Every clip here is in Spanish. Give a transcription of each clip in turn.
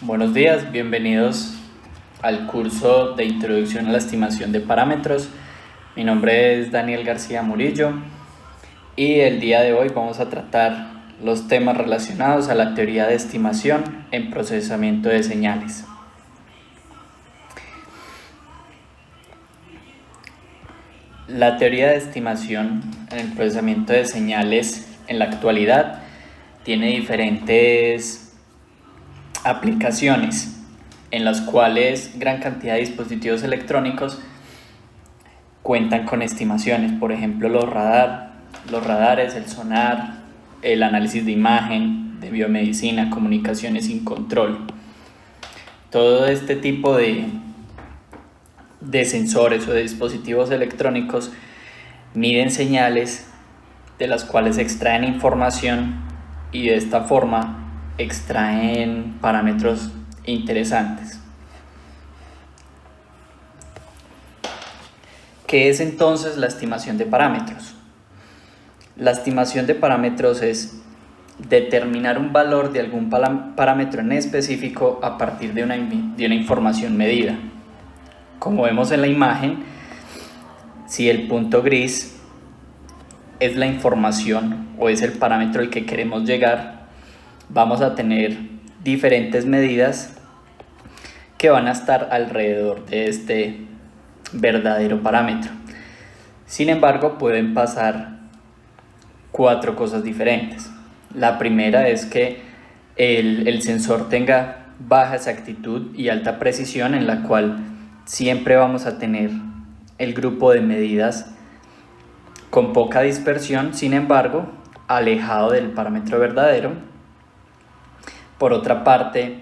Buenos días, bienvenidos al curso de Introducción a la Estimación de Parámetros. Mi nombre es Daniel García Murillo y el día de hoy vamos a tratar los temas relacionados a la teoría de estimación en procesamiento de señales. La teoría de estimación en el procesamiento de señales en la actualidad tiene diferentes aplicaciones en las cuales gran cantidad de dispositivos electrónicos cuentan con estimaciones, por ejemplo los radares, el sonar, el análisis de imagen, de biomedicina, comunicaciones sin control. Todo este tipo de sensores o de dispositivos electrónicos miden señales de las cuales extraen información y de esta forma extraen parámetros interesantes. ¿Qué es entonces la estimación de parámetros? La estimación de parámetros es determinar un valor de algún parámetro en específico a partir de una información medida. Como vemos en la imagen, si el punto gris es la información o es el parámetro al que queremos llegar, vamos a tener diferentes medidas que van a estar alrededor de este verdadero parámetro. Sin embargo, pueden pasar 4 cosas diferentes. La primera es que el sensor tenga baja exactitud y alta precisión, en la cual siempre vamos a tener el grupo de medidas con poca dispersión, sin embargo, alejado del parámetro verdadero. Por otra parte,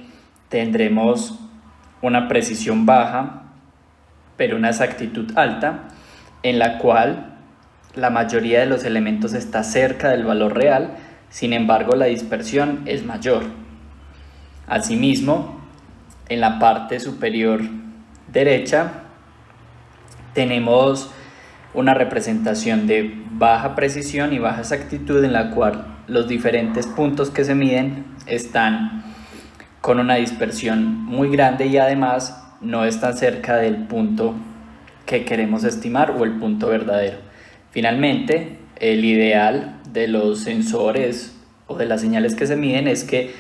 tendremos una precisión baja, pero una exactitud alta, en la cual la mayoría de los elementos está cerca del valor real, sin embargo la dispersión es mayor. Asimismo, en la parte superior derecha tenemos una representación de baja precisión y baja exactitud, en la cual los diferentes puntos que se miden están con una dispersión muy grande y además no están cerca del punto que queremos estimar o el punto verdadero. Finalmente, el ideal de los sensores o de las señales que se miden es que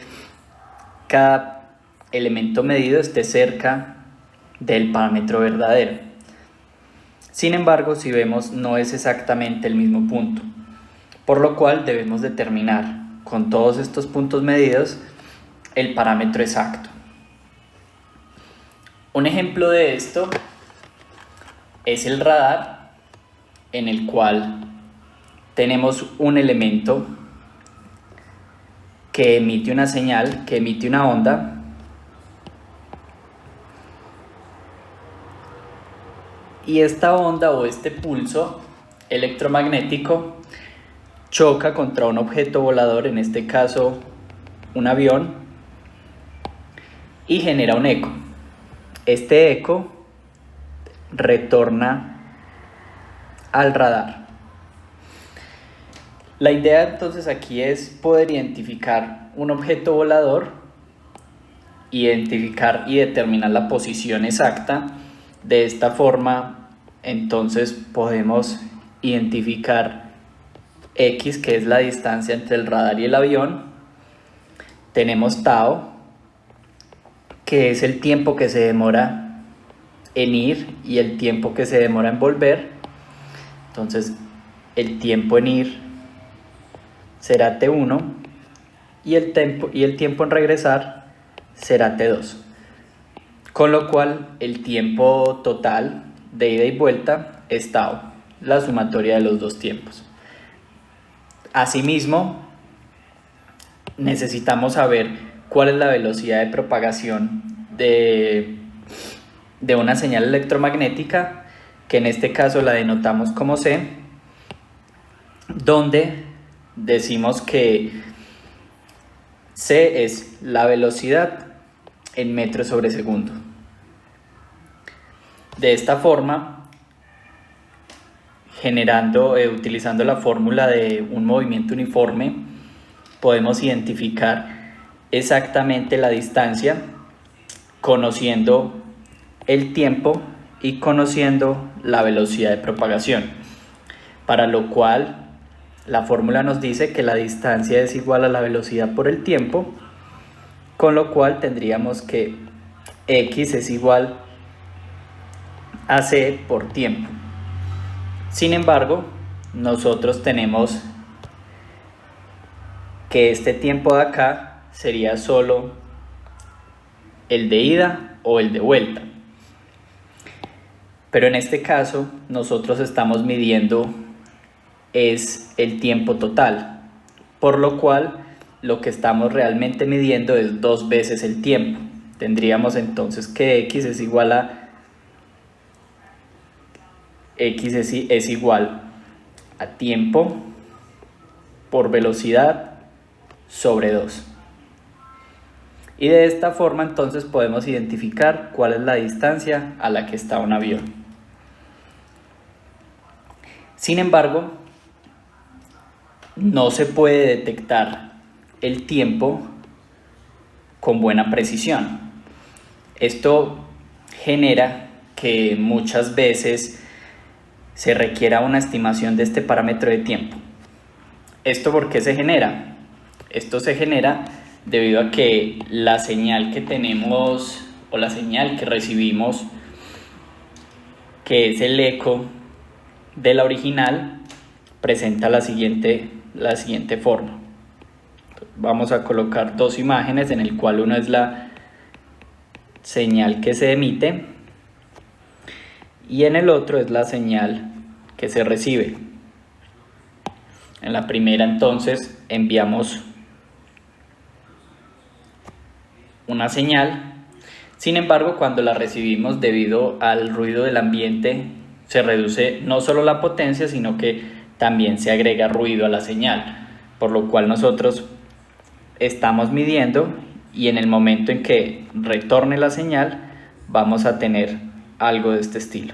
cada elemento medido esté cerca del parámetro verdadero. Sin embargo, si vemos, no es exactamente el mismo punto, por lo cual debemos determinar con todos estos puntos medidos el parámetro exacto. Un ejemplo de esto es el radar, en el cual tenemos un elemento que emite una señal, que emite una onda, y esta onda o este pulso electromagnético choca contra un objeto volador, en este caso un avión, y genera un eco. Este eco retorna al radar. La idea entonces aquí es poder identificar un objeto volador, identificar y determinar la posición exacta. De esta forma, entonces podemos identificar X, que es la distancia entre el radar y el avión. Tenemos tau, que es el tiempo que se demora en ir y el tiempo que se demora en volver. Entonces, el tiempo en ir será T1 y el tiempo en regresar será T2. Con lo cual, el tiempo total de ida y vuelta es tau, la sumatoria de los dos tiempos. Asimismo, necesitamos saber cuál es la velocidad de propagación de una señal electromagnética, que en este caso la denotamos como C, donde decimos que C es la velocidad en metros sobre segundo. De esta forma, utilizando la fórmula de un movimiento uniforme, podemos identificar exactamente la distancia conociendo el tiempo y conociendo la velocidad de propagación, para lo cual la fórmula nos dice que la distancia es igual a la velocidad por el tiempo, con lo cual tendríamos que x es igual a c por tiempo. Sin embargo, nosotros tenemos que este tiempo de acá sería solo el de ida o el de vuelta. Pero en este caso, nosotros estamos midiendo es el tiempo total, por lo cual lo que estamos realmente midiendo es 2 veces el tiempo. Tendríamos entonces que x es igual a tiempo por velocidad sobre 2. Y de esta forma entonces podemos identificar cuál es la distancia a la que está un avión. Sin embargo, no se puede detectar el tiempo con buena precisión. Esto genera que muchas veces se requiera una estimación de este parámetro de tiempo. ¿Esto por qué se genera? Esto se genera debido a que la señal que tenemos o la señal que recibimos, que es el eco de la original, presenta la siguiente forma. Vamos a colocar dos imágenes en el cual una es la señal que se emite y en el otro es la señal que se recibe. En la primera entonces enviamos una señal, sin embargo cuando la recibimos debido al ruido del ambiente se reduce no solo la potencia sino que también se agrega ruido a la señal, por lo cual nosotros estamos midiendo y en el momento en que retorne la señal vamos a tener algo de este estilo.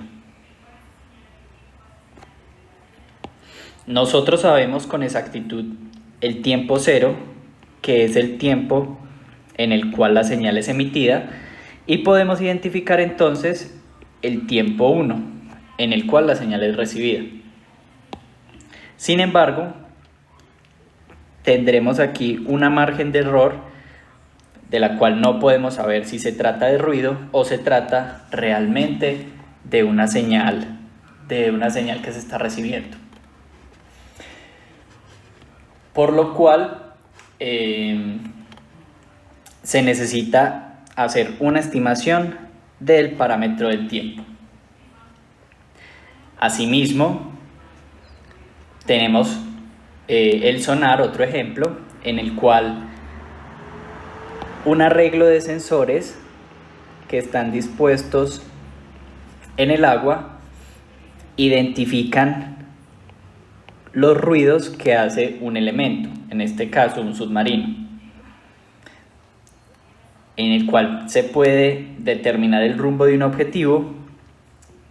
Nosotros sabemos con exactitud el tiempo cero, que es el tiempo en el cual la señal es emitida, y podemos identificar entonces el tiempo 1, en el cual la señal es recibida. Sin embargo, tendremos aquí una margen de error de la cual no podemos saber si se trata de ruido o se trata realmente de una señal que se está recibiendo. Por lo cual se necesita hacer una estimación del parámetro del tiempo. Asimismo, tenemos el sonar, otro ejemplo, en el cual un arreglo de sensores que están dispuestos en el agua identifican los ruidos que hace un elemento, en este caso un submarino, en el cual se puede determinar el rumbo de un objetivo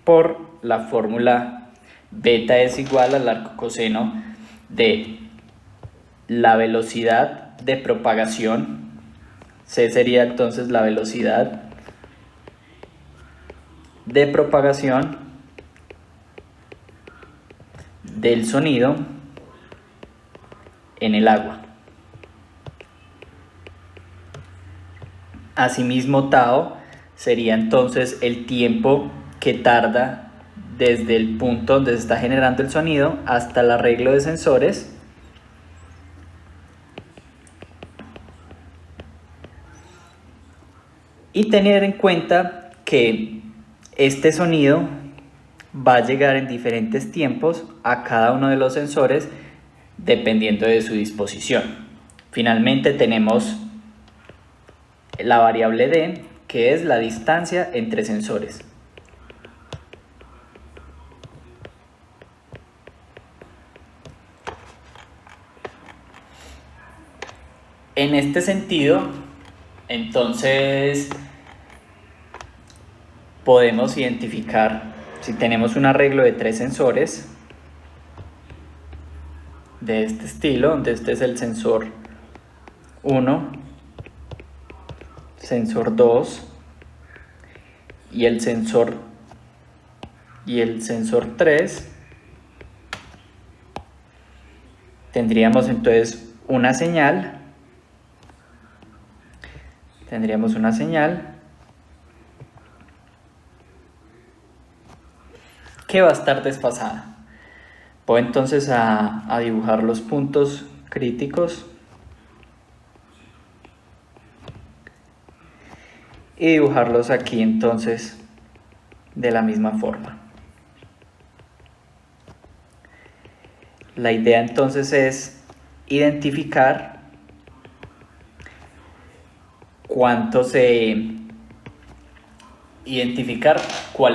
por la fórmula beta es igual al arco coseno de la velocidad de propagación. C sería entonces la velocidad de propagación del sonido en el agua. Asimismo, tau sería entonces el tiempo que tarda desde el punto donde se está generando el sonido hasta el arreglo de sensores. Y tener en cuenta que este sonido va a llegar en diferentes tiempos a cada uno de los sensores dependiendo de su disposición. Finalmente tenemos la variable d, que es la distancia entre sensores. En este sentido, entonces podemos identificar, si tenemos un arreglo de 3 sensores de este estilo, donde este es el sensor 1, sensor 2 y el sensor 3, tendríamos entonces una señal. Que va a estar desfasada. Voy entonces a dibujar los puntos críticos y dibujarlos aquí entonces de la misma forma. La idea entonces es identificar cuál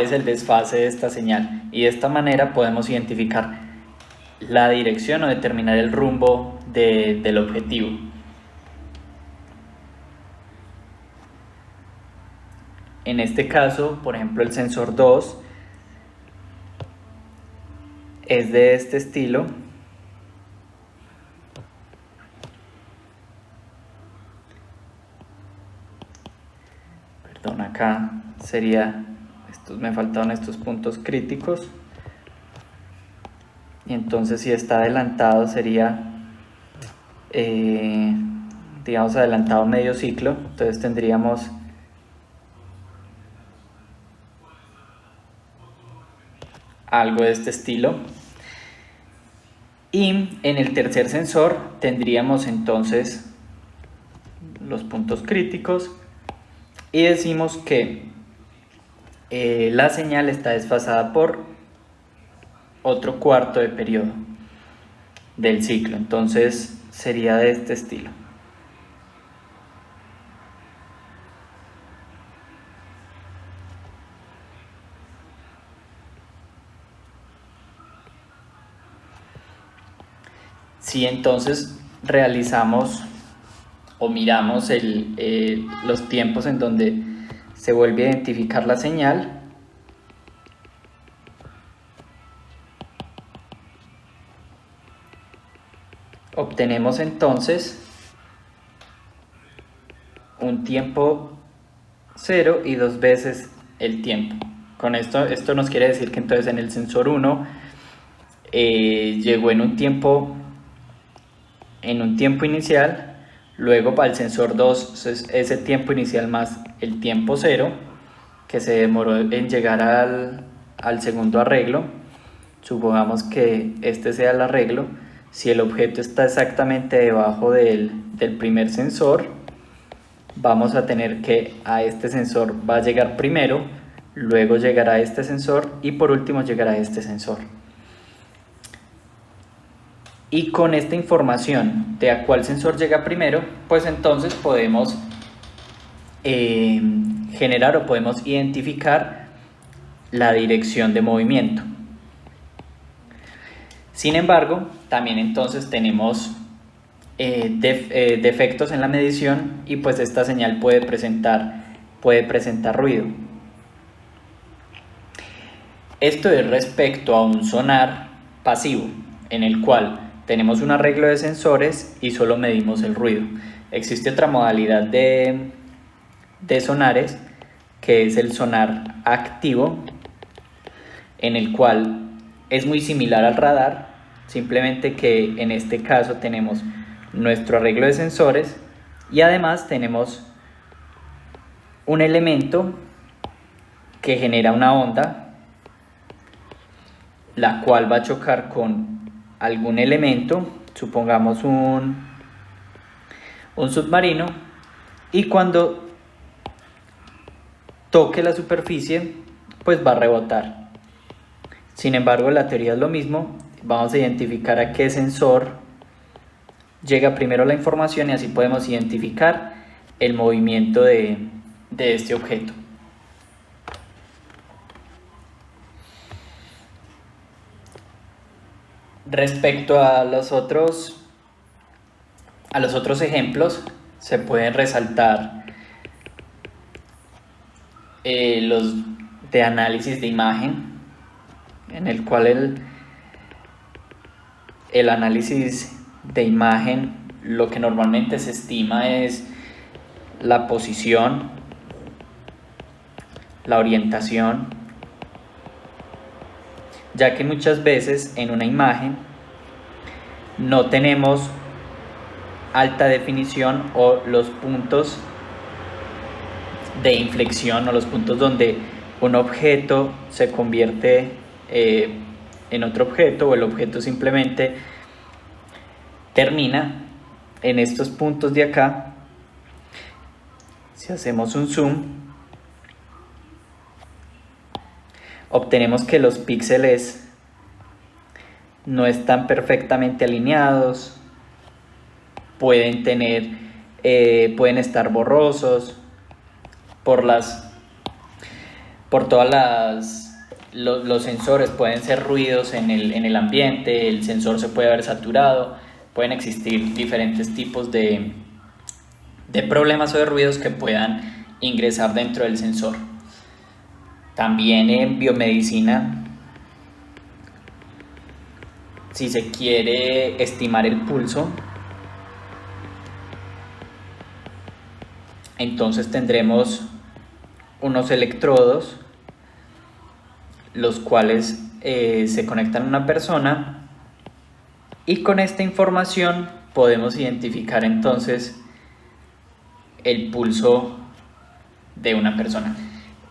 es el desfase de esta señal, y de esta manera podemos identificar la dirección o determinar el rumbo del objetivo. En este caso, por ejemplo, el sensor 2 es de este estilo. Perdón, acá sería, me faltaron estos puntos críticos. Y entonces si está adelantado sería, digamos, adelantado medio ciclo. Entonces tendríamos algo de este estilo. Y en el tercer sensor tendríamos entonces los puntos críticos y decimos que la señal está desfasada por otro cuarto de periodo del ciclo. Entonces sería de este estilo. Si entonces realizamos o miramos los tiempos en donde se vuelve a identificar la señal, obtenemos entonces un tiempo 0 y 2 veces el tiempo. Con esto nos quiere decir que entonces en el sensor 1 llegó en un tiempo inicial. Luego para el sensor 2 ese tiempo inicial más el tiempo 0 que se demoró en llegar al segundo arreglo. Supongamos que este sea el arreglo. Si el objeto está exactamente debajo del primer sensor, vamos a tener que a este sensor va a llegar primero, luego llegará a este sensor y por último llegará a este sensor. Y con esta información de a cuál sensor llega primero, pues entonces podemos generar o podemos identificar la dirección de movimiento. Sin embargo, también entonces tenemos defectos en la medición y pues esta señal puede presentar ruido. Esto es respecto a un sonar pasivo, en el cual tenemos un arreglo de sensores y solo medimos el ruido. Existe otra modalidad de sonares, que es el sonar activo, en el cual es muy similar al radar, simplemente que en este caso tenemos nuestro arreglo de sensores y además tenemos un elemento que genera una onda, la cual va a chocar con algún elemento, supongamos un submarino, y cuando toque la superficie pues va a rebotar. Sin embargo, la teoría es lo mismo. Vamos a identificar a qué sensor llega primero la información y así podemos identificar el movimiento de este objeto. Respecto a los otros ejemplos, se pueden resaltar los de análisis de imagen, en el cual el análisis de imagen, lo que normalmente se estima es la posición la orientación, ya que muchas veces en una imagen no tenemos alta definición o los puntos de inflexión o los puntos donde un objeto se convierte en otro objeto o el objeto simplemente termina en estos puntos de acá. Si hacemos un zoom, obtenemos que los píxeles no están perfectamente alineados, pueden estar borrosos por todas los sensores, pueden ser ruidos en el ambiente, el sensor se puede haber saturado, pueden existir diferentes tipos de problemas o de ruidos que puedan ingresar dentro del sensor. También en biomedicina, si se quiere estimar el pulso, entonces tendremos unos electrodos los cuales se conectan a una persona y con esta información podemos identificar entonces el pulso de una persona.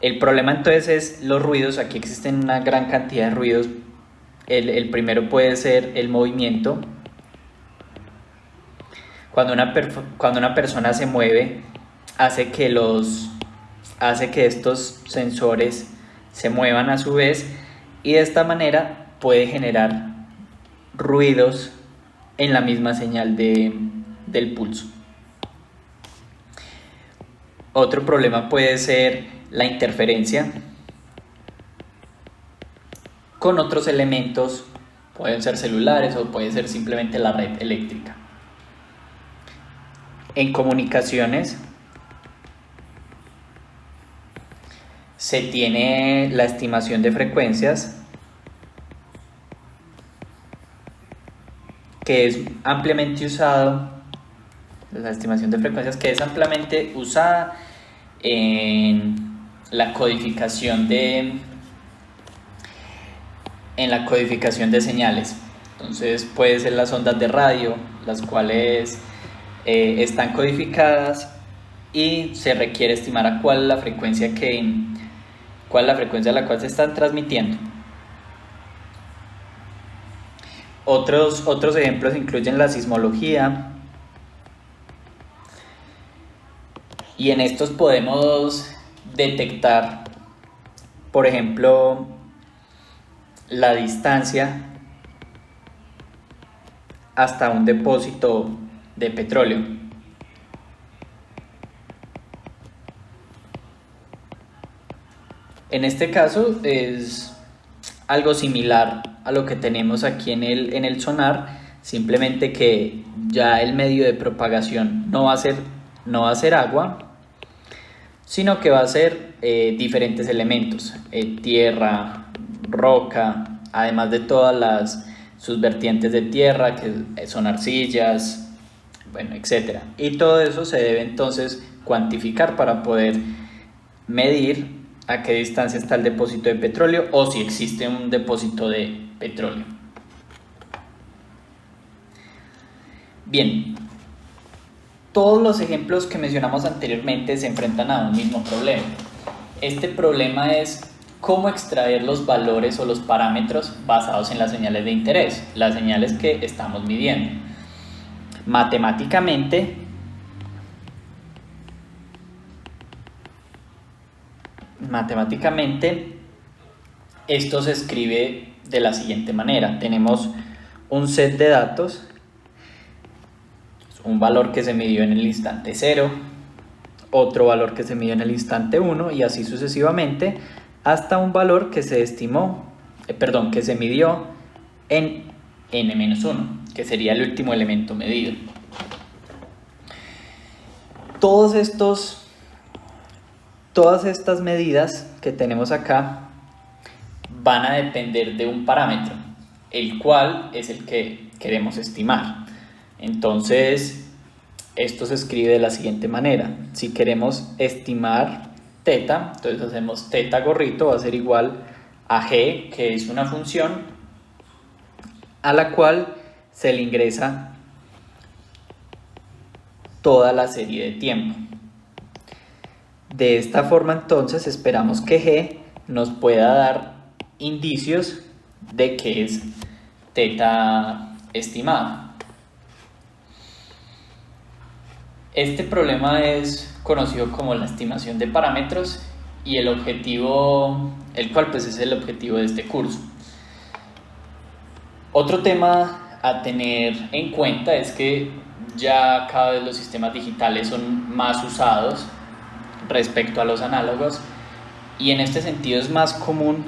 El problema entonces es los ruidos. Aquí existen una gran cantidad de ruidos. El primero puede ser el movimiento. Cuando una persona se mueve, hace que estos sensores se muevan a su vez y de esta manera puede generar ruidos en la misma señal del pulso. Otro problema puede ser la interferencia con otros elementos, pueden ser celulares o puede ser simplemente la red eléctrica. En comunicaciones se tiene la estimación de frecuencias, que es ampliamente usado, la estimación de frecuencias que es ampliamente usada en la codificación de señales. Entonces puede ser las ondas de radio, las cuales están codificadas y se requiere estimar cuál es la frecuencia a la cual se están transmitiendo. Otros ejemplos incluyen la sismología, y en estos podemos detectar, por ejemplo, la distancia hasta un depósito de petróleo. En este caso es algo similar a lo que tenemos aquí en el sonar, simplemente que ya el medio de propagación no va a ser agua, sino que va a ser diferentes elementos, tierra, roca, además de todas sus vertientes de tierra, que son arcillas, bueno, etc. Y todo eso se debe entonces cuantificar para poder medir a qué distancia está el depósito de petróleo o si existe un depósito de petróleo. Bien, todos los ejemplos que mencionamos anteriormente se enfrentan a un mismo problema. Este problema es cómo extraer los valores o los parámetros basados en las señales de interés, las señales que estamos midiendo. Matemáticamente, esto se escribe de la siguiente manera. Tenemos un set de datos, un valor que se midió en el instante 0, otro valor que se midió en el instante 1 y así sucesivamente hasta un valor que se midió en n-1, que sería el último elemento medido. Todas estas medidas que tenemos acá van a depender de un parámetro, el cual es el que queremos estimar. Entonces, esto se escribe de la siguiente manera. Si queremos estimar teta, entonces hacemos teta gorrito va a ser igual a g, que es una función a la cual se le ingresa toda la serie de tiempo. De esta forma entonces esperamos que g nos pueda dar indicios de que es teta estimada. Este problema es conocido como la estimación de parámetros y el cual pues es el objetivo de este curso. Otro tema a tener en cuenta es que ya cada vez los sistemas digitales son más usados respecto a los análogos, y en este sentido es más común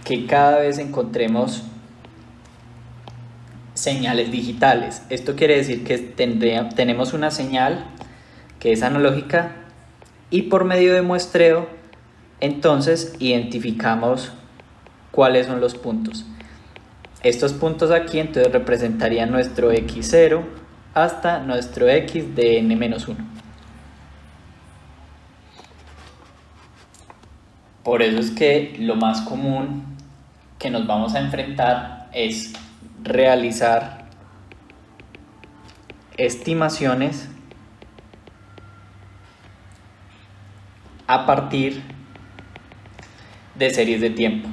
que cada vez encontremos señales digitales. Esto quiere decir que tenemos una señal que es analógica y por medio de muestreo entonces identificamos cuáles son los puntos. Estos puntos aquí entonces representarían nuestro x0 hasta nuestro x de n-1. Por eso es que lo más común que nos vamos a enfrentar es realizar estimaciones a partir de series de tiempo.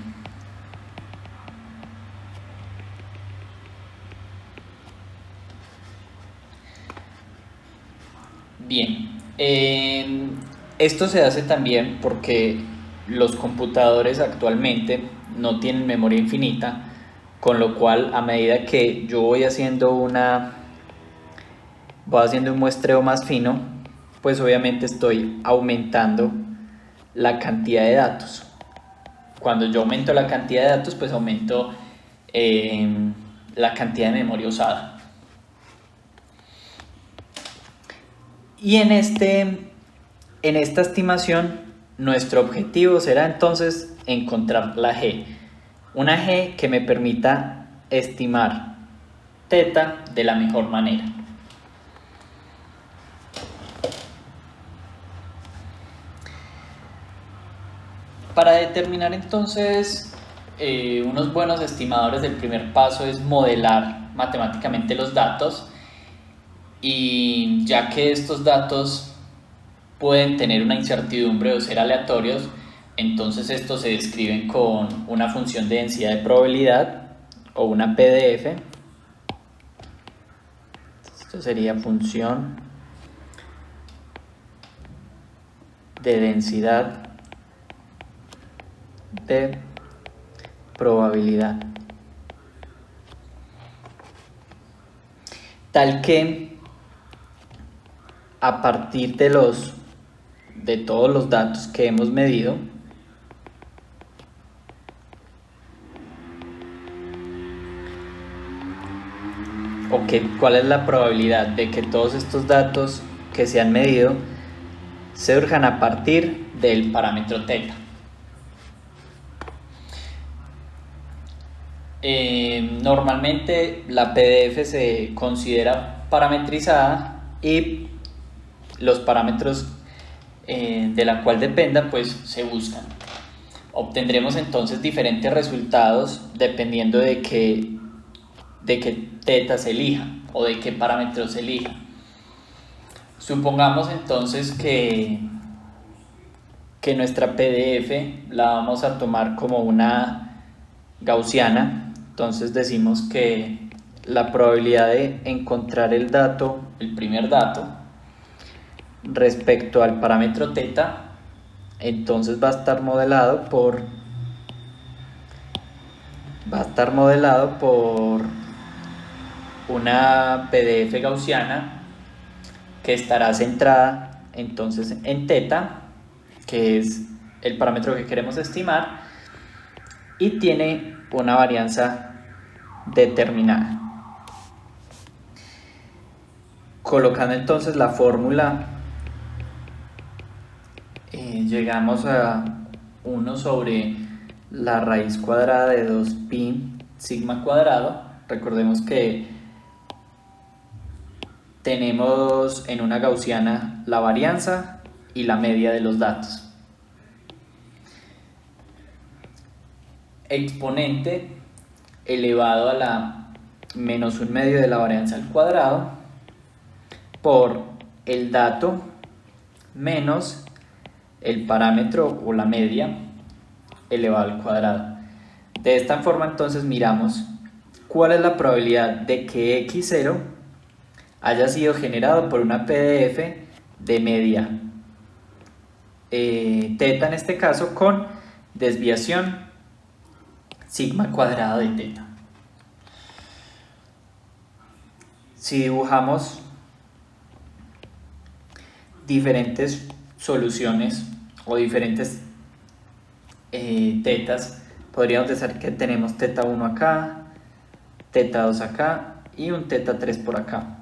Bien, esto se hace también porque los computadores actualmente no tienen memoria infinita, con lo cual a medida que yo voy haciendo un muestreo más fino, pues obviamente estoy aumentando la cantidad de datos. Cuando yo aumento la cantidad de datos, pues aumento la cantidad de memoria usada. Y en esta estimación, nuestro objetivo será entonces encontrar la g. Una g que me permita estimar teta de la mejor manera. Para determinar entonces unos buenos estimadores, el primer paso es modelar matemáticamente los datos, y ya que estos datos pueden tener una incertidumbre o ser aleatorios, entonces estos se describen con una función de densidad de probabilidad o una PDF. Esto sería función de densidad de probabilidad, tal que a partir de todos los datos que hemos medido, cuál es la probabilidad de que todos estos datos que se han medido surjan a partir del parámetro teta. Normalmente la PDF se considera parametrizada y los parámetros de la cual dependan pues se buscan. Obtendremos entonces diferentes resultados dependiendo de qué teta se elija o de qué parámetro se elija. Supongamos entonces que nuestra PDF la vamos a tomar como una gaussiana. Entonces decimos que la probabilidad de encontrar el primer dato respecto al parámetro teta, entonces va a estar modelado por una PDF gaussiana que estará centrada entonces en teta, que es el parámetro que queremos estimar, y tiene una varianza determinada. Colocando entonces la fórmula, llegamos a 1 sobre la raíz cuadrada de 2pi sigma cuadrado. Recordemos que tenemos en una gaussiana la varianza y la media de los datos. exponente elevado a la menos 1/2 de la varianza al cuadrado por el dato menos el parámetro o la media elevado al cuadrado. De esta forma entonces miramos cuál es la probabilidad de que x0 haya sido generado por una PDF de media teta en este caso con desviación sigma cuadrado de teta. Si dibujamos diferentes soluciones o diferentes tetas, podríamos decir que tenemos teta 1 acá, teta 2 acá y un teta 3 por acá,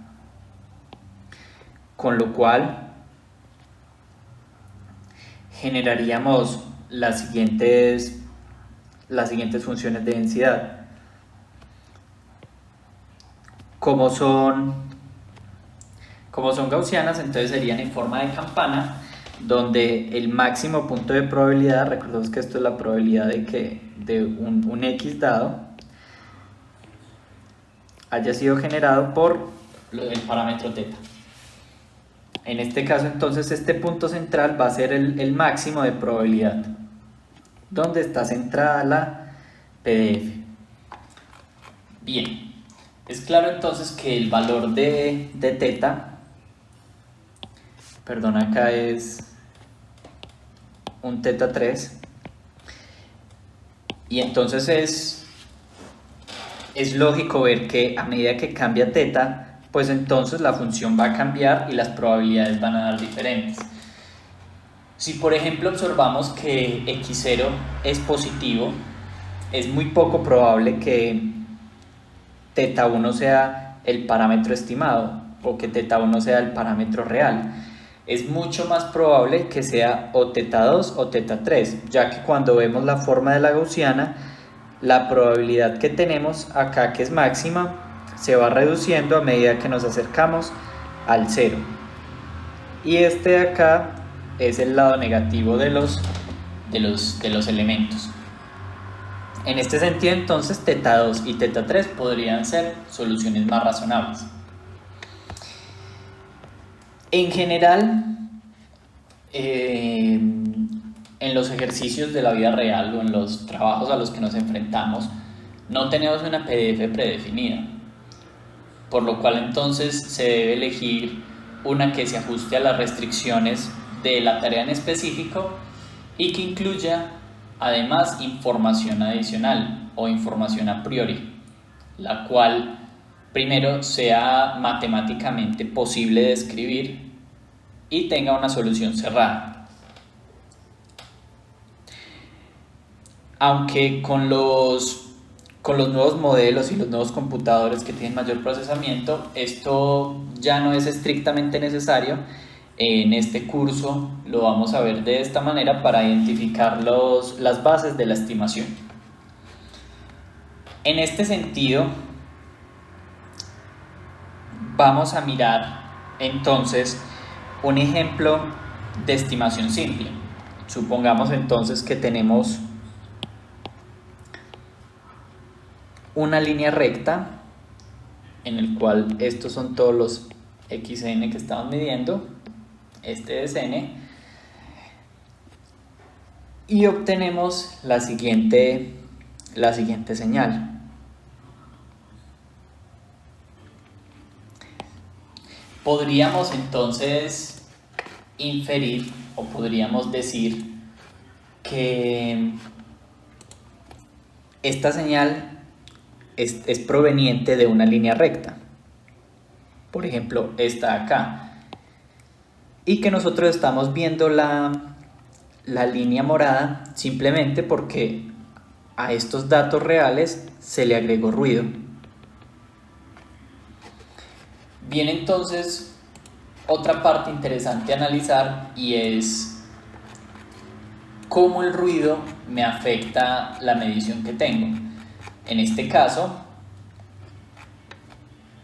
con lo cual generaríamos las siguientes funciones de densidad. Como son gaussianas, entonces serían en forma de campana, donde el máximo punto de probabilidad, recordemos que esto es la probabilidad de que un x dado haya sido generado por el parámetro teta. En este caso entonces este punto central va a ser el máximo de probabilidad, donde está centrada la PDF. Bien, es claro entonces que el valor de teta, perdón, acá es un teta 3, y entonces es lógico ver que a medida que cambia teta, pues entonces la función va a cambiar y las probabilidades van a dar diferentes. Si por ejemplo observamos que x0 es positivo, es muy poco probable que teta 1 sea el parámetro estimado o que teta 1 sea el parámetro real. Es mucho más probable que sea o teta 2 o teta 3, ya que cuando vemos la forma de la gaussiana, la probabilidad que tenemos acá, que es máxima, se va reduciendo a medida que nos acercamos al 0. Y este de acá es el lado negativo de los elementos. En este sentido entonces teta 2 y teta 3 podrían ser soluciones más razonables. En general, en los ejercicios de la vida real o en los trabajos a los que nos enfrentamos, no tenemos una PDF predefinida, por lo cual entonces se debe elegir una que se ajuste a las restricciones de la tarea en específico y que incluya además información adicional o información a priori, la cual primero sea matemáticamente posible de escribir y tenga una solución cerrada. Aunque con los nuevos modelos y los nuevos computadores que tienen mayor procesamiento, esto ya no es estrictamente necesario. En este curso lo vamos a ver de esta manera para identificar las bases de la estimación. En este sentido, vamos a mirar entonces un ejemplo de estimación simple. Supongamos entonces que tenemos una línea recta en el cual estos son todos los xn que estamos midiendo, este es n, y obtenemos la siguiente señal. Podríamos entonces inferir o podríamos decir que esta señal es proveniente de una línea recta, por ejemplo esta acá, y que nosotros estamos viendo la línea morada simplemente porque a estos datos reales se le agregó ruido. Bien, entonces otra parte interesante a analizar y es cómo el ruido me afecta la medición que tengo. En este caso,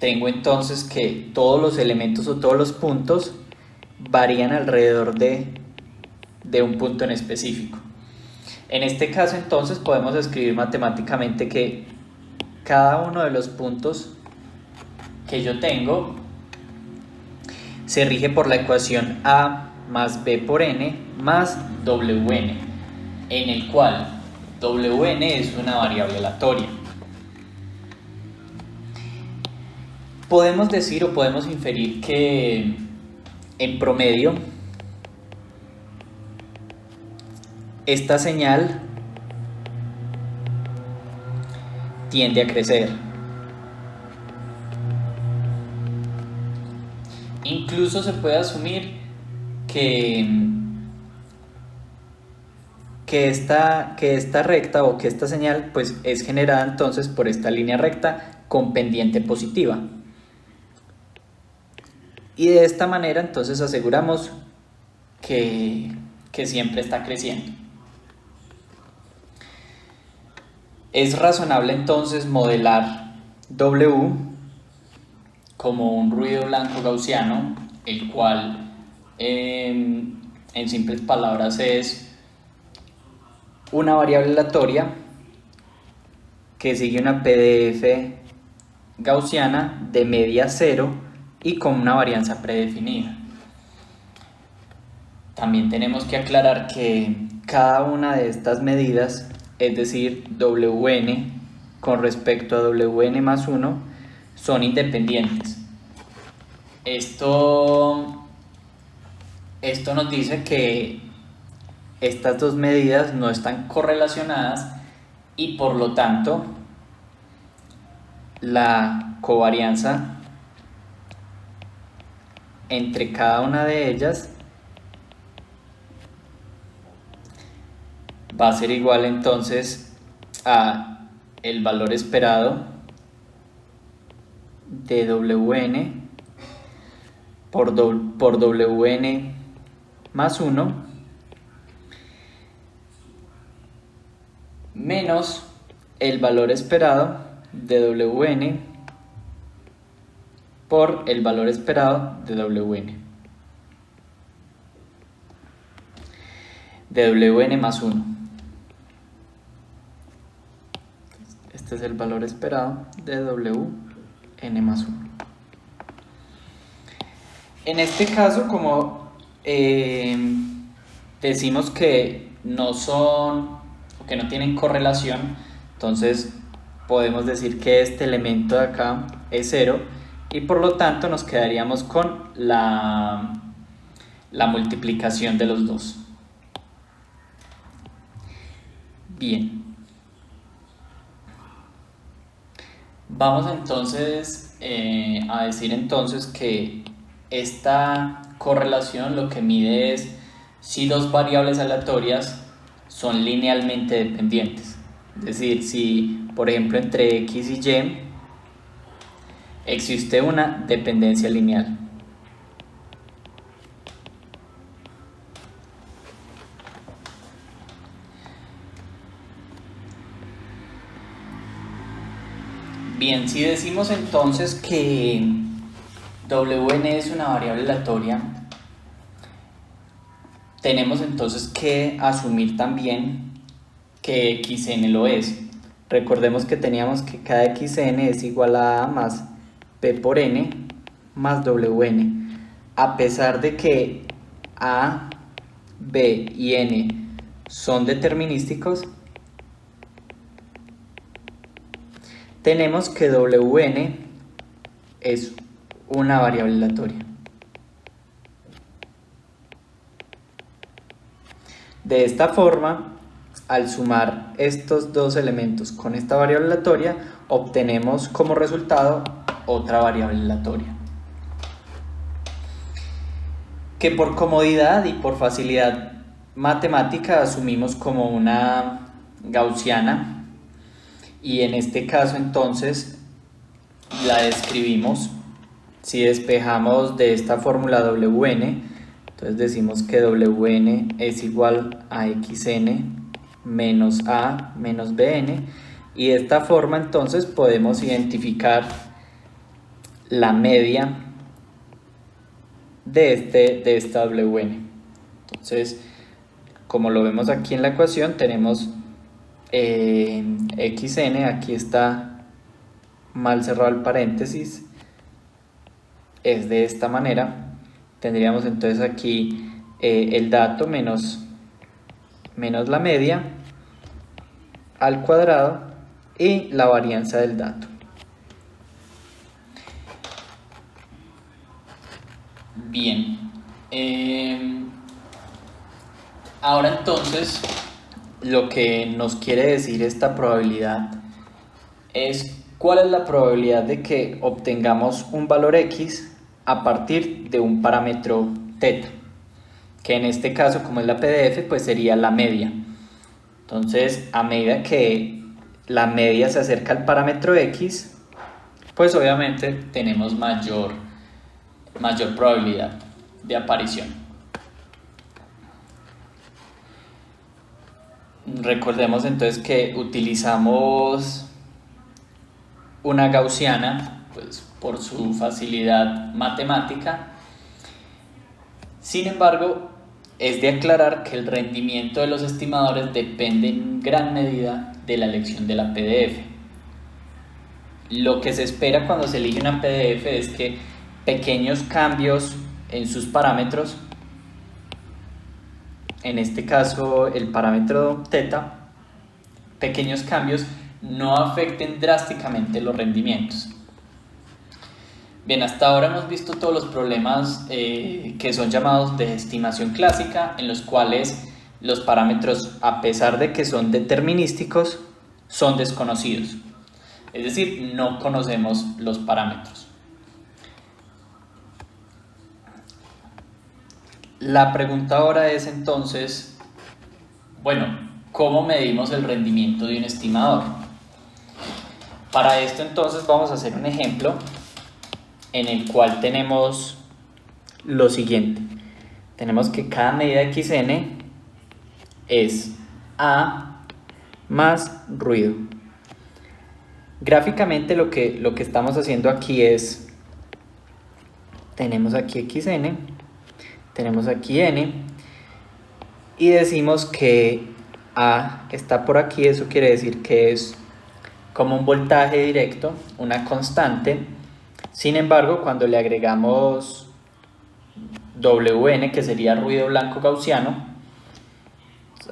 tengo entonces que todos los elementos o todos los puntos varían alrededor de un punto en específico. En este caso entonces podemos escribir matemáticamente que cada uno de los puntos que yo tengo se rige por la ecuación A más B por N más WN, en el cual WN es una variable aleatoria. Podemos decir o podemos inferir que en promedio esta señal tiende a crecer. Incluso se puede asumir que esta recta o que esta señal pues es generada entonces por esta línea recta con pendiente positiva. Y de esta manera entonces aseguramos que siempre está creciendo. Es razonable entonces modelar W como un ruido blanco gaussiano, el cual en simples palabras es una variable aleatoria que sigue una PDF gaussiana de media cero y con una varianza predefinida. También tenemos que aclarar que cada una de estas medidas, es decir, WN con respecto a WN más 1, son independientes. Esto nos dice que estas dos medidas no están correlacionadas y por lo tanto la covarianza entre cada una de ellas va a ser igual entonces a el valor esperado de WN por WN más 1 menos el valor esperado de WN por el valor esperado de WN más 1. Este es el valor esperado de WN más 1. En este caso, como decimos que no son o que no tienen correlación, entonces podemos decir que este elemento de acá es 0 y por lo tanto nos quedaríamos con la multiplicación de los dos. Bien. Vamos entonces a decir entonces que esta correlación lo que mide es si dos variables aleatorias son linealmente dependientes. Es decir, si por ejemplo entre X y Y existe una dependencia lineal. Bien, si decimos entonces que WN es una variable aleatoria, tenemos entonces que asumir también que XN lo es. Recordemos que teníamos que cada XN es igual a A más P por N más WN. A pesar de que A, B y N son determinísticos, tenemos que WN es una variable aleatoria. De esta forma, al sumar estos dos elementos con esta variable aleatoria, obtenemos como resultado otra variable aleatoria, que por comodidad y por facilidad matemática asumimos como una gaussiana, y en este caso entonces la describimos. Si despejamos de esta fórmula WN, entonces decimos que WN es igual a XN menos A menos BN, y de esta forma entonces podemos identificar la media de esta WN. Entonces, como lo vemos aquí en la ecuación, tenemos xn, aquí está mal cerrado el paréntesis, es de esta manera. Tendríamos entonces aquí el dato menos la media al cuadrado y la varianza del dato. Bien, ahora entonces lo que nos quiere decir esta probabilidad es cuál es la probabilidad de que obtengamos un valor x a partir de un parámetro θ, que en este caso, como es la PDF, pues sería la media. Entonces, a medida que la media se acerca al parámetro x, pues obviamente tenemos mayor probabilidad de aparición. Recordemos entonces que utilizamos una gaussiana, pues por su facilidad matemática. Sin embargo, es de aclarar que el rendimiento de los estimadores depende en gran medida de la elección de la PDF. Lo que se espera cuando se elige una PDF es que pequeños cambios en sus parámetros, en este caso el parámetro θ, pequeños cambios no afecten drásticamente los rendimientos. Bien, hasta ahora hemos visto todos los problemas que son llamados de estimación clásica, en los cuales los parámetros, a pesar de que son determinísticos, son desconocidos. Es decir, no conocemos los parámetros. La pregunta ahora es entonces, bueno, ¿cómo medimos el rendimiento de un estimador? Para esto entonces vamos a hacer un ejemplo en el cual tenemos lo siguiente. Tenemos que cada medida xn es A más ruido. Gráficamente lo que estamos haciendo aquí es, tenemos aquí xn, tenemos aquí n, y decimos que A está por aquí. Eso quiere decir que es como un voltaje directo, una constante. Sin embargo, cuando le agregamos Wn, que sería ruido blanco gaussiano,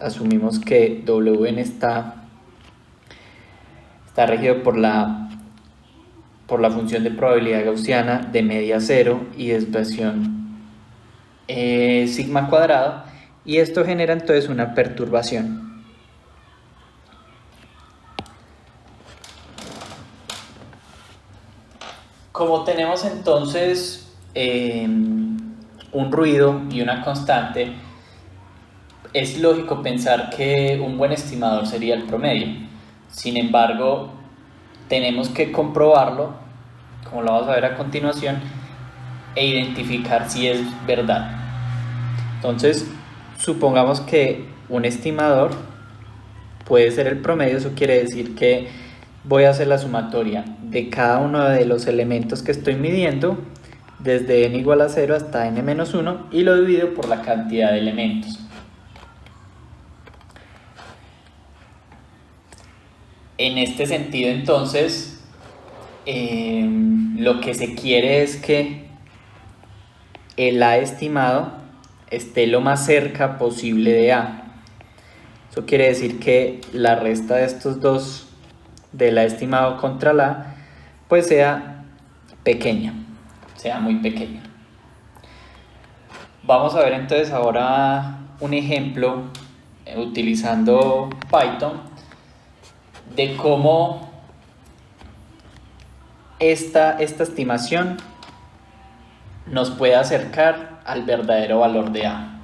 asumimos que Wn está regido por la función de probabilidad gaussiana de media cero y desviación sigma cuadrado, y esto genera entonces una perturbación. Como tenemos entonces un ruido y una constante, es lógico pensar que un buen estimador sería el promedio. Sin embargo, tenemos que comprobarlo, como lo vamos a ver a continuación, e identificar si es verdad. Entonces, supongamos que un estimador puede ser el promedio. Eso quiere decir que voy a hacer la sumatoria de cada uno de los elementos que estoy midiendo, desde n igual a 0 hasta n-1, y lo divido por la cantidad de elementos. En este sentido, entonces, lo que se quiere es que el A estimado esté lo más cerca posible de A. Eso quiere decir que la resta de estos dos, del A estimado contra el A, pues sea pequeña, sea muy pequeña. Vamos a ver entonces ahora un ejemplo utilizando Python de cómo esta estimación nos puede acercar al verdadero valor de A.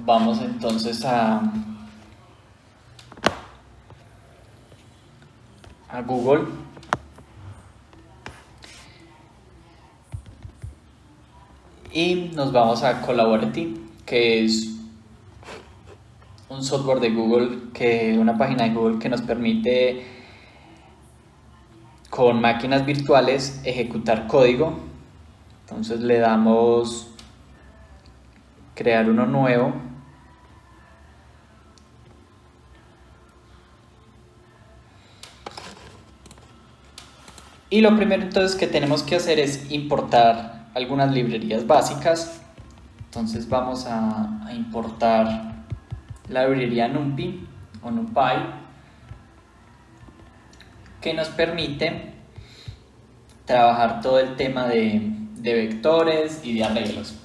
Vamos entonces a Google y nos vamos a Collaborative, que es un software de Google, una página de Google que nos permite con máquinas virtuales ejecutar código. Entonces le damos crear uno nuevo. Y lo primero entonces que tenemos que hacer es importar algunas librerías básicas. Entonces vamos a importar la librería NumPy o NumPy, que nos permite trabajar todo el tema de vectores y de arreglos.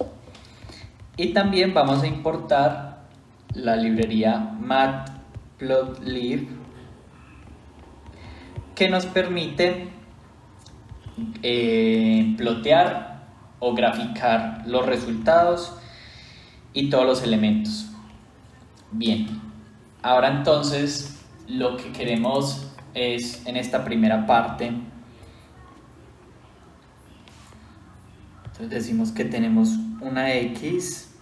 Y también vamos a importar la librería Matplotlib, que nos permite plotear o graficar los resultados y todos los elementos. Bien, ahora entonces lo que queremos es, en esta primera parte, entonces decimos que tenemos una X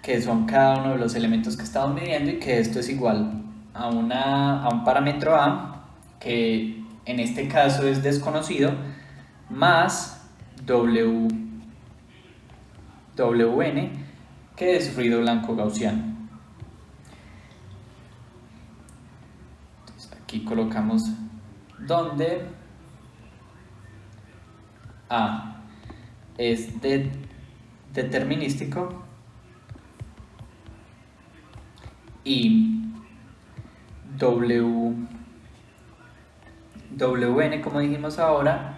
que son cada uno de los elementos que estamos midiendo y que esto es igual a un parámetro A, que en este caso es desconocido, más WN, que es ruido blanco gaussiano. Entonces aquí colocamos donde A es determinístico y WN, como dijimos ahora,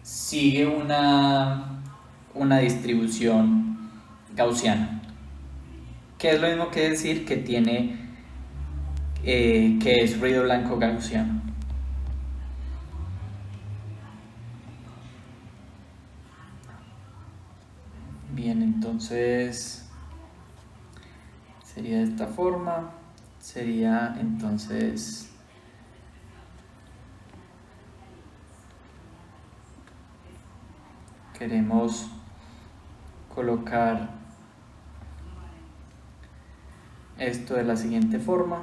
sigue una distribución gaussiana, que es lo mismo que decir que tiene que es ruido blanco gaussiano. Bien, entonces sería de esta forma. Sería entonces queremos colocar esto de la siguiente forma.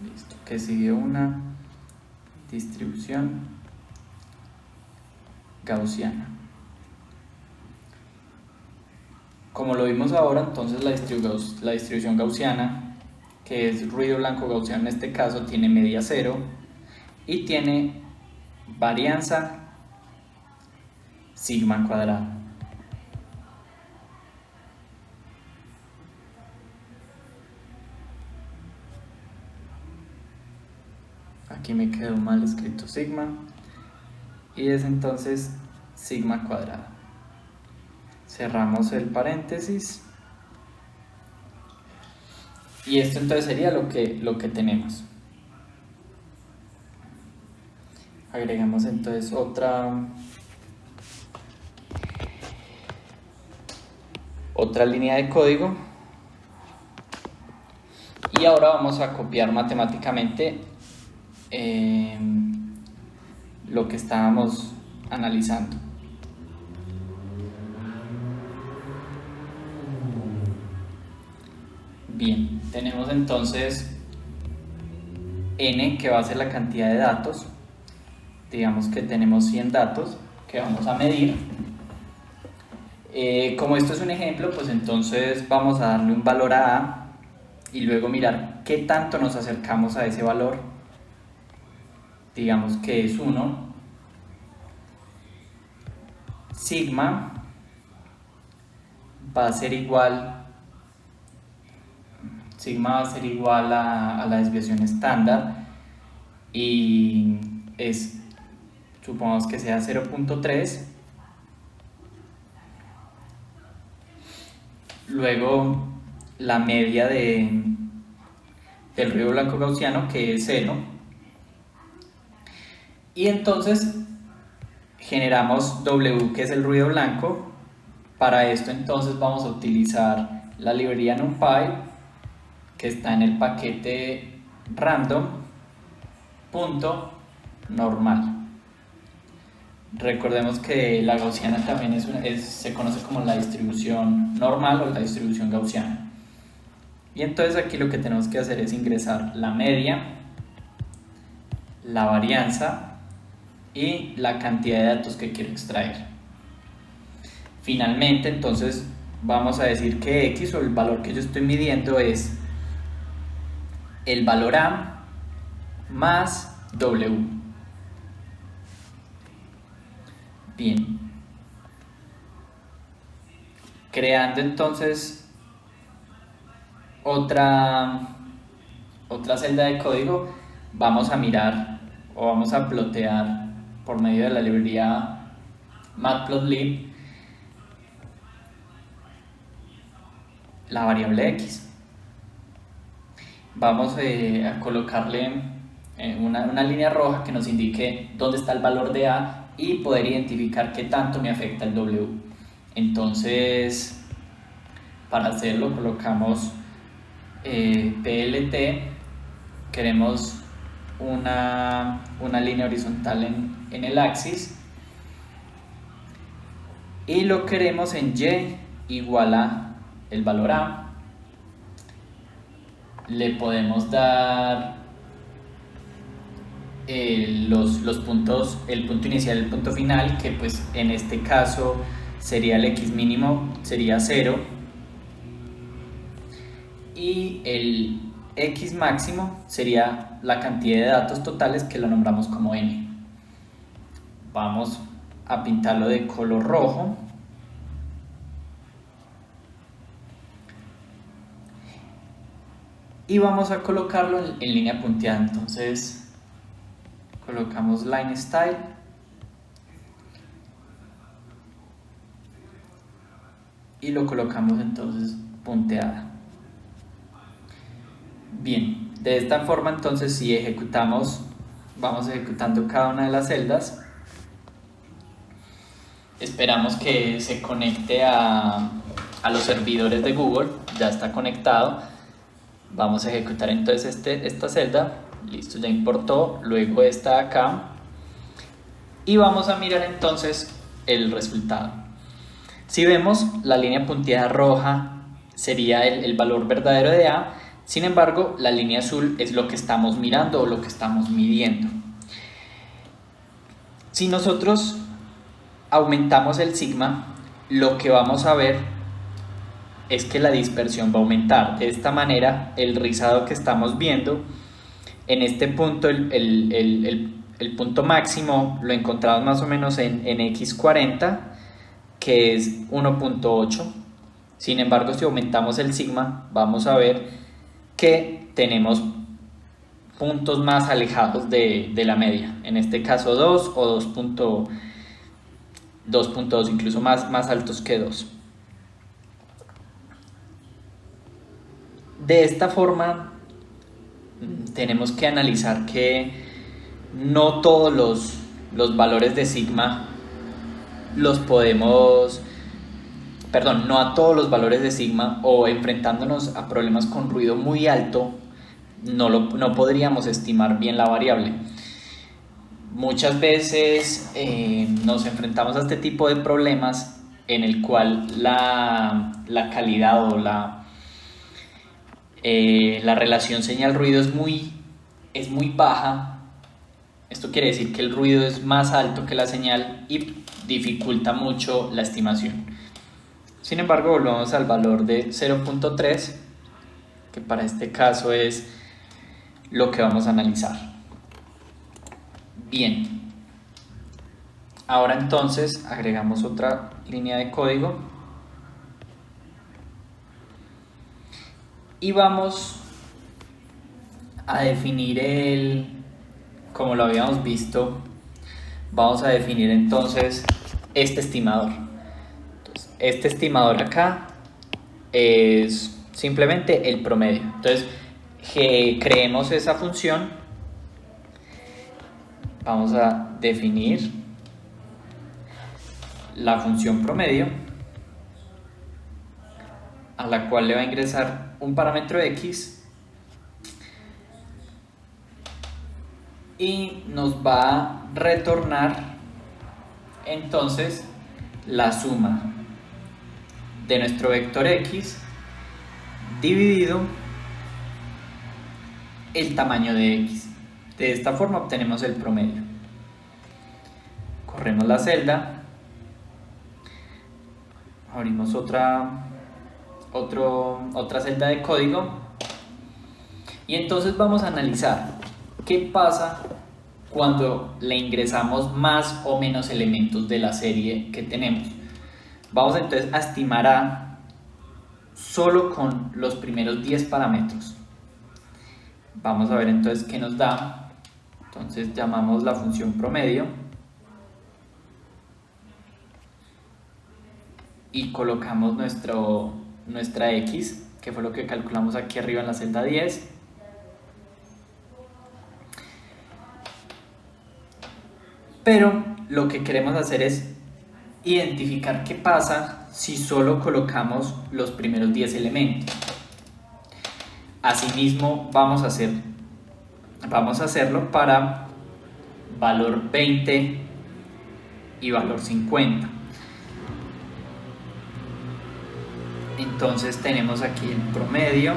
Listo, que sigue una distribución gaussiana. Como lo vimos ahora, entonces la distribución gaussiana, que es ruido blanco gaussiano en este caso, tiene media cero y tiene varianza sigma cuadrado. Aquí me quedó mal escrito sigma y es entonces sigma cuadrado. Cerramos el paréntesis y esto entonces sería lo que tenemos. Agregamos entonces otra línea de código y ahora vamos a copiar matemáticamente lo que estábamos analizando. Bien, tenemos entonces n, que va a ser la cantidad de datos. Digamos que tenemos 100 datos que vamos a medir. Como esto es un ejemplo, pues entonces vamos a darle un valor a A y luego mirar qué tanto nos acercamos a ese valor. Digamos que es 1. Sigma va a ser igual a la desviación estándar y supongamos que sea 0.3. Luego la media del ruido blanco gaussiano, que es 0. Y entonces generamos W, que es el ruido blanco. Para esto entonces vamos a utilizar la librería NumPy, que está en el paquete random.normal. Recordemos que la gaussiana también se conoce como la distribución normal o la distribución gaussiana. Y entonces aquí lo que tenemos que hacer es ingresar la media, la varianza y la cantidad de datos que quiero extraer. Finalmente, entonces vamos a decir que X, o el valor que yo estoy midiendo, es el valor A más W. Bien. Creando entonces otra celda de código, vamos a mirar o vamos a plotear por medio de la librería matplotlib la variable X. Vamos a colocarle una línea roja que nos indique dónde está el valor de A y poder identificar qué tanto me afecta el W. Entonces, para hacerlo colocamos PLT, queremos una línea horizontal en el axis y lo queremos en Y igual a el valor A. Le podemos dar los puntos, el punto inicial y el punto final, que pues en este caso sería el X mínimo, sería 0, y el X máximo sería la cantidad de datos totales, que lo nombramos como N. Vamos a pintarlo de color rojo. Y vamos a colocarlo en línea punteada. Entonces colocamos line style y lo colocamos entonces punteada. Bien, de esta forma entonces si ejecutamos, vamos ejecutando cada una de las celdas, esperamos que se conecte a los servidores de Google. Ya está conectado. Vamos a ejecutar entonces esta celda. Listo, ya importó. Luego esta de acá. Y vamos a mirar entonces el resultado. Si vemos, la línea punteada roja sería el valor verdadero de A. Sin embargo, la línea azul es lo que estamos mirando o lo que estamos midiendo. Si nosotros aumentamos el sigma, lo que vamos a ver es que la dispersión va a aumentar. De esta manera, el rizado que estamos viendo, en este punto, el punto máximo lo encontramos más o menos en X40, que es 1.8. Sin embargo, si aumentamos el sigma, vamos a ver que tenemos puntos más alejados de la media. En este caso 2 o 2.2, incluso más altos que 2. De esta forma tenemos que analizar que no todos los valores de sigma los podemos, no a todos los valores de sigma, o enfrentándonos a problemas con ruido muy alto, no podríamos estimar bien la variable. Muchas veces nos enfrentamos a este tipo de problemas en el cual la calidad o la relación señal-ruido es muy baja. Esto quiere decir que el ruido es más alto que la señal y dificulta mucho la estimación. Sin embargo, volvemos al valor de 0.3, que para este caso es lo que vamos a analizar. Bien, ahora entonces agregamos otra línea de código y vamos a definir como lo habíamos visto, vamos a definir entonces este estimador. Entonces, este estimador acá es simplemente el promedio. Entonces, creemos esa función. Vamos a definir la función promedio, a la cual le va a ingresar un parámetro X y nos va a retornar entonces la suma de nuestro vector x dividido el tamaño de x. De esta forma obtenemos el promedio. Corremos la celda, abrimos otra celda de código y entonces vamos a analizar qué pasa cuando le ingresamos más o menos elementos de la serie que tenemos. Vamos entonces a estimar A solo con los primeros 10 parámetros. Vamos a ver entonces qué nos da. Entonces llamamos la función promedio y colocamos nuestra x, que fue lo que calculamos aquí arriba en la celda 10. Pero lo que queremos hacer es identificar qué pasa si solo colocamos los primeros 10 elementos. Asimismo vamos a hacerlo para valor 20 y valor 50. Entonces tenemos aquí el promedio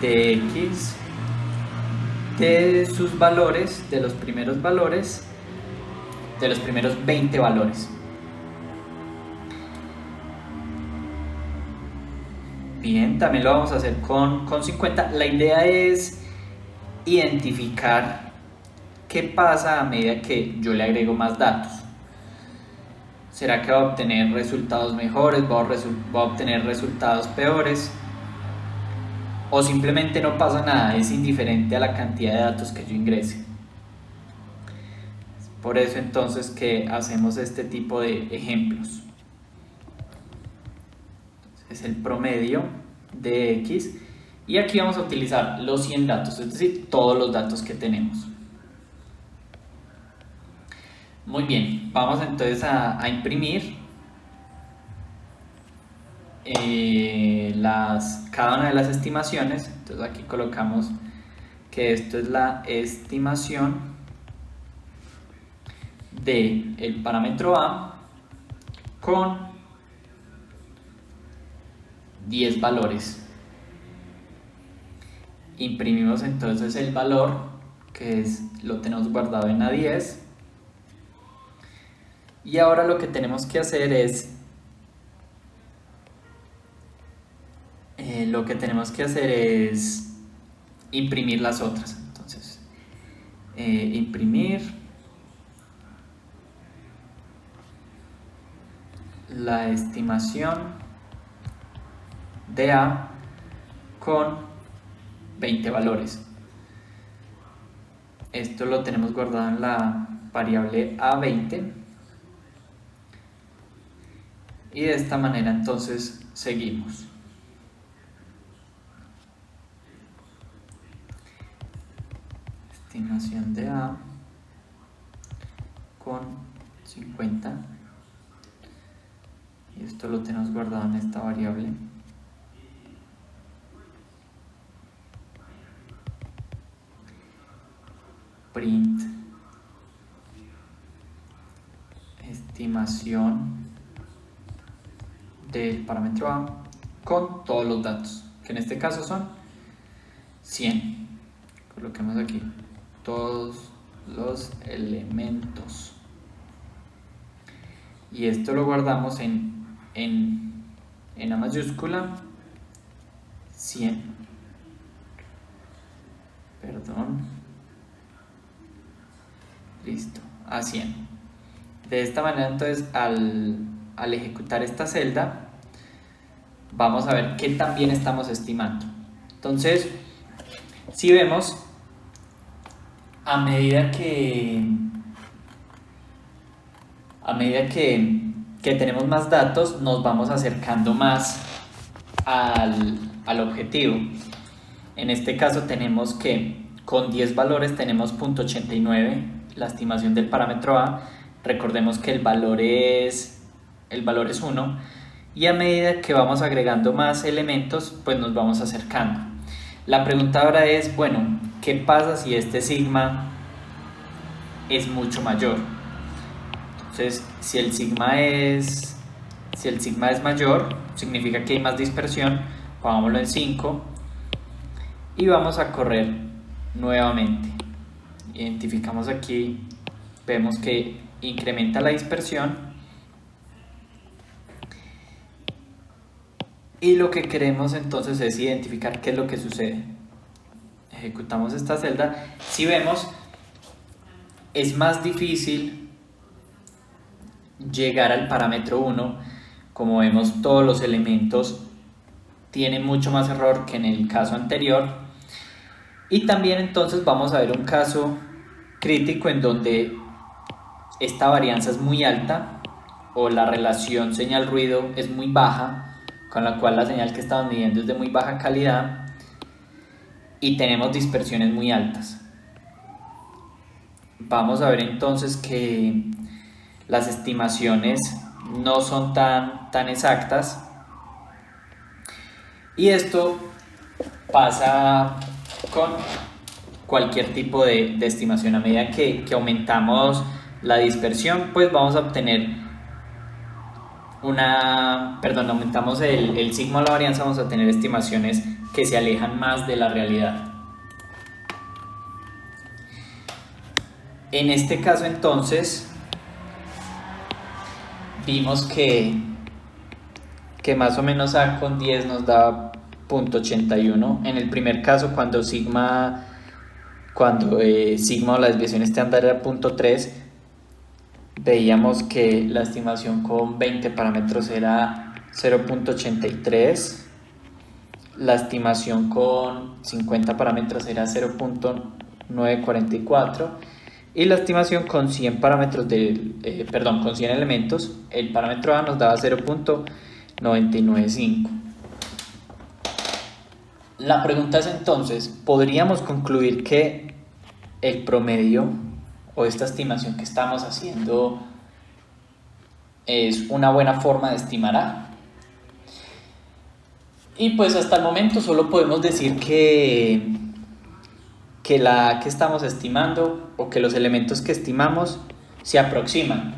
de x de sus valores, de los primeros 20 valores. Bien, también lo vamos a hacer con 50. La idea es identificar qué pasa a medida que yo le agrego más datos. ¿Será que va a obtener resultados mejores? ¿Va a obtener resultados peores? ¿O simplemente no pasa nada? Es indiferente a la cantidad de datos que yo ingrese. Por eso entonces que hacemos este tipo de ejemplos. Es el promedio de x y aquí vamos a utilizar los 100 datos, es decir, todos los datos que tenemos. Muy bien, vamos entonces a imprimir cada una de las estimaciones. Entonces aquí colocamos que esto es la estimación del parámetro A con 10 valores. Imprimimos entonces el valor, que lo tenemos guardado en A10. Y ahora lo que tenemos que hacer es imprimir las otras. Entonces, imprimir la estimación de A con 20 valores. Esto lo tenemos guardado en la variable A20. Y de esta manera entonces seguimos. Estimación de A con 50. Y esto lo tenemos guardado en esta variable. Print estimación del parámetro A con todos los datos, que en este caso son 100. Coloquemos aquí todos los elementos y esto lo guardamos en A mayúscula 100. Listo, a 100. De esta manera entonces al ejecutar esta celda vamos a ver qué tan bien estamos estimando. Entonces, si vemos, a medida que tenemos más datos, nos vamos acercando más al objetivo. En este caso tenemos que con 10 valores tenemos 0.89 la estimación del parámetro A. Recordemos que el valor es 1 y a medida que vamos agregando más elementos, pues nos vamos acercando. La pregunta ahora es, bueno, ¿qué pasa si este sigma es mucho mayor? Entonces, si el sigma es mayor, significa que hay más dispersión. Pongámoslo en 5 y vamos a correr nuevamente. Identificamos aquí, vemos que incrementa la dispersión y lo que queremos entonces es identificar qué es lo que sucede. Ejecutamos esta celda. Si vemos, es más difícil llegar al parámetro 1. Como vemos, todos los elementos tienen mucho más error que en el caso anterior. Y también entonces vamos a ver un caso crítico en donde esta varianza es muy alta o la relación señal-ruido es muy baja, con la cual la señal que estamos midiendo es de muy baja calidad y tenemos dispersiones muy altas. Vamos a ver entonces que las estimaciones no son tan exactas, y esto pasa con cualquier tipo de estimación. A medida que aumentamos la dispersión, pues vamos a obtener aumentamos el sigma o la varianza, vamos a tener estimaciones que se alejan más de la realidad. En este caso entonces vimos que más o menos A con 10 nos da 0.81. En el primer caso, cuando sigma o la desviación estándar era 0.3, veíamos que la estimación con 20 parámetros era 0.83, la estimación con 50 parámetros era 0.944 y la estimación con 100 parámetros con 100 elementos, el parámetro A nos daba 0.995. La pregunta es entonces, ¿podríamos concluir que el promedio o esta estimación que estamos haciendo es una buena forma de estimar A? Y pues hasta el momento solo podemos decir que la A que estamos estimando o que los elementos que estimamos se aproximan.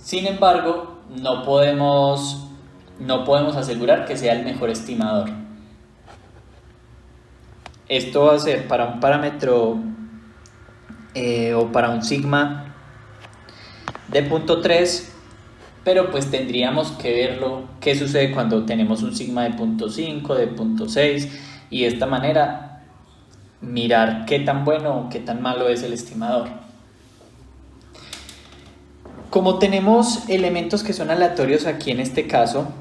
Sin embargo, no podemos asegurar que sea el mejor estimador. Esto va a ser para un parámetro o para un sigma de 0.3, pero pues tendríamos que verlo qué sucede cuando tenemos un sigma de 0.5, de 0.6, y de esta manera mirar qué tan bueno o qué tan malo es el estimador. Como tenemos elementos que son aleatorios aquí en este caso,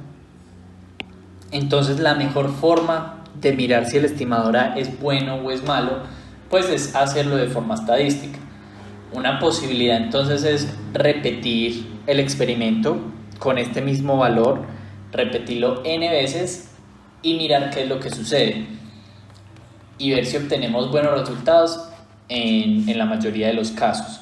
entonces la mejor forma de mirar si el estimador A es bueno o es malo, pues es hacerlo de forma estadística. Una posibilidad entonces es repetir el experimento con este mismo valor, repetirlo n veces y mirar qué es lo que sucede y ver si obtenemos buenos resultados en la mayoría de los casos.